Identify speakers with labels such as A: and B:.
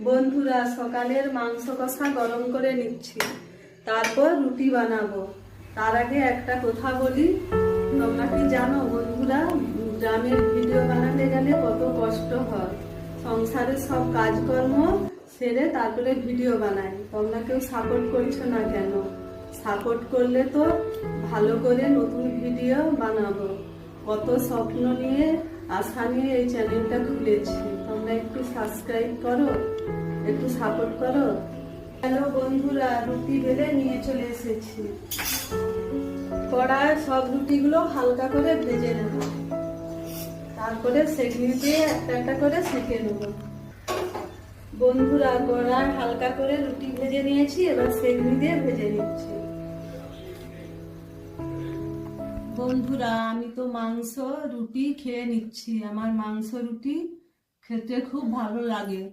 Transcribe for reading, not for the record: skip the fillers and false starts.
A: বন্ধুরা, সকালের মাংস কষা গরম করে নিচ্ছি, তারপর রুটি বানাবো। তার আগে একটা কথা বলি, তোমরা কি জানো বন্ধুরা, গ্রামের ভিডিও বানাতে গেলে কত কষ্ট হয়। সংসারের সব কাজকর্ম সেরে তারপরে ভিডিও বানাই। তোমরা কেউ সাপোর্ট করছো না কেন? সাপোর্ট করলে তো ভালো করে নতুন ভিডিও বানাবো। কত স্বপ্ন নিয়ে, আশা নিয়ে এই চ্যানেলটা খুলেছি। তোমরা একটু সাবস্ক্রাইব করো, একটু সাপোর্ট করো। হ্যালো বন্ধুরা, রুটি বেলে নিয়ে চলে এসেছি। কড়ায় সব রুটিগুলো হালকা করে ভেজে নেব, তারপরে সেঁকনি দিয়ে একটা একটা করে সেঁকে নেব। বন্ধুরা, কড়ায় হালকা করে রুটি ভেজে নিয়েছি, এবার সেঁকনি দিয়ে ভেজে নিচ্ছি। বন্ধুরা, আমি তো মাংস রুটি খেয়ে নিচ্ছি। আমার মাংস রুটি খেতে খুব ভালো লাগে।